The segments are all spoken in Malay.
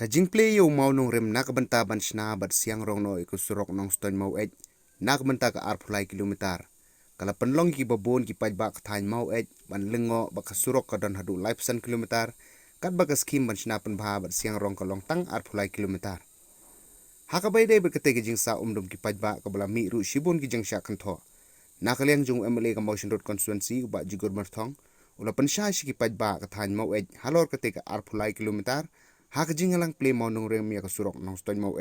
Kajing play yo mau nong rem nak benta ban sna bat siang rong no iku surok nong ston mau nak benta ka arpulai kilometer kala penlong ki babon ki paj bak thain mau ban lengo bak surok ka don hadu lifesan kilometer kat bak skim ban sna pen bha bat siang rong kalong tang arpulai kilometer haka bai dai berkete ki jing sa umdum ki paj bak ka bala mi ru shibun ki jing sha kan tho nakaliang jung MLA ka motion road constituency uba jigur marthong ula pensha shi ki paj bak ka thain mau halor kete ka arpulai kilometer haka jingalang play mau nong rem ya ka surok nong ston mau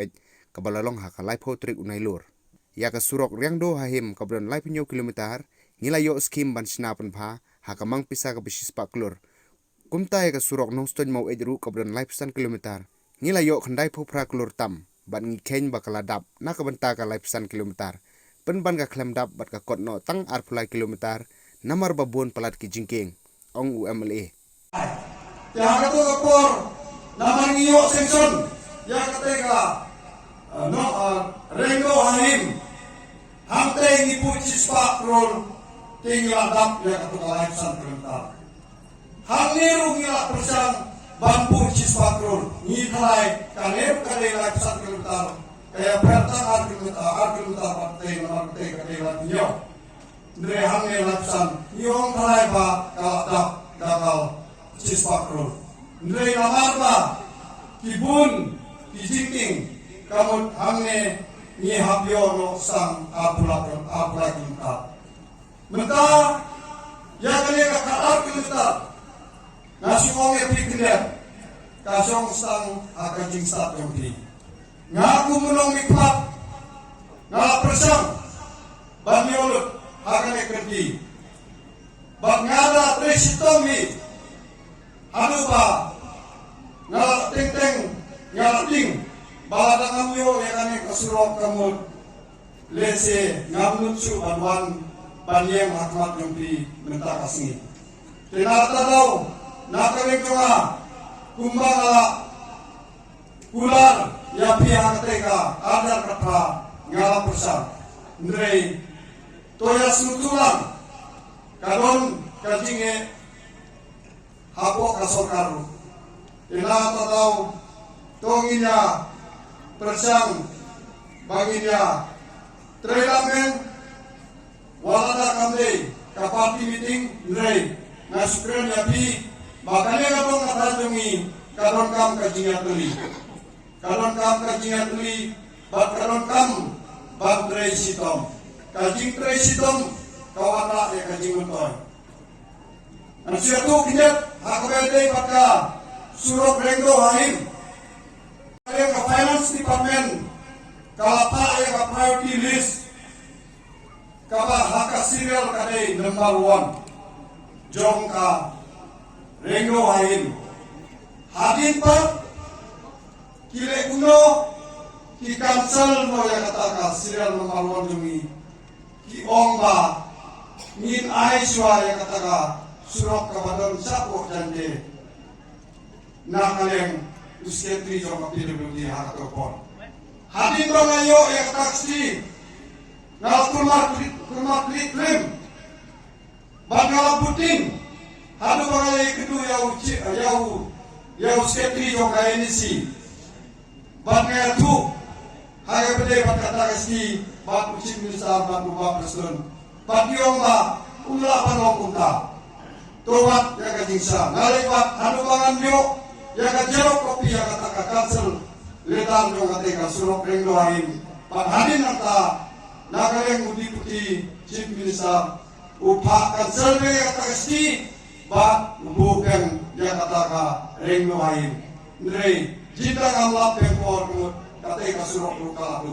ka balalong haka life ho trik unai lur ya ka surok riang do hahim ka bron life nyo kilometer ngila yo skim ban snapan pha haka mang pisa ka bisis pa klur kumta ya ka surok nong ston mau ru ka bron life san kilometer ngila yo khandai pho pra klur tam ban ngi khen ba kala dap na ka banta ka life san kilometer pen ban ka khlem dap bat ka kot no tang arpulai kilometer namar babon palat ki jingking ong UMLA ya ka to por naman iyo section ya kateka rengo hanim hamte ni pucis pakrol tinggal dap ya katuka lifesan kilometer hangiru ngila persang bambu cis pakrol ni kalai kaner kare lifesan kilometer kaya pertang kilometer pate nomor te kare latio ndre hangir lifesan yung kalai ba kalak dakal cis pakrol ndre namarba kibun kijingking kamut hangne ni habyo no sang apula kita menta ya kali ka kaar kita nasi onge pikir kasong sang akajing sat yang di ngaku mulong mikpat ngala persang banyolut hakane kerdi bak ngada tresitomi anu ba ngala teng ngala ting balada ngamuyo ya kane kasurok kamut lese ngamnutsu banwan banyeng hakmat yumpi menta kasngi tinata daw nakaling tunga kumbangala kular ya pihak teka adar kata ngala persang ndrei toya sutulang kadon kajinge hapo kasokaru tinata daw tonginya persang baginya trailamen walada kamde kapati meeting ndrei ngasukren yapi makanya kadon katajungi kadon kam kajinga tuli bat kadon kam bat trei sitom kajing trei sitom kawana ya kajing untoy ansiatu kinyat hakabede baka surok renggo haim yang ke finance department kalapa yang ke priority list kaba haka serial kade number 1 jongka renggo haim hadin pa kile kuno ki cancel mo yang kata serial number 1 jungi ki ongba min aiswa yang kata surok kabadon sapok jande nakaleng usketri jong PWD hakatopon hadin bangayo yang taksi ngal kurmat klim bangala puting hadu bangayo kedu yau usketri jong kainisi bangaya tu haga bede bakata kasi bat ucip minister bat ubah presiden bat yongba umla panong kunta tobat ya kajingsa ngalibat hadu bangan yo ya ka jerok kopi ya kata ka kancel letan jo kate ka surok reng doain pat hadin anta nagaleng udi puti chief minister upa kancel be kata kasti ba bukan ya kata ka reng doain ndrei jita ngamlap pempor kate ka surok lukala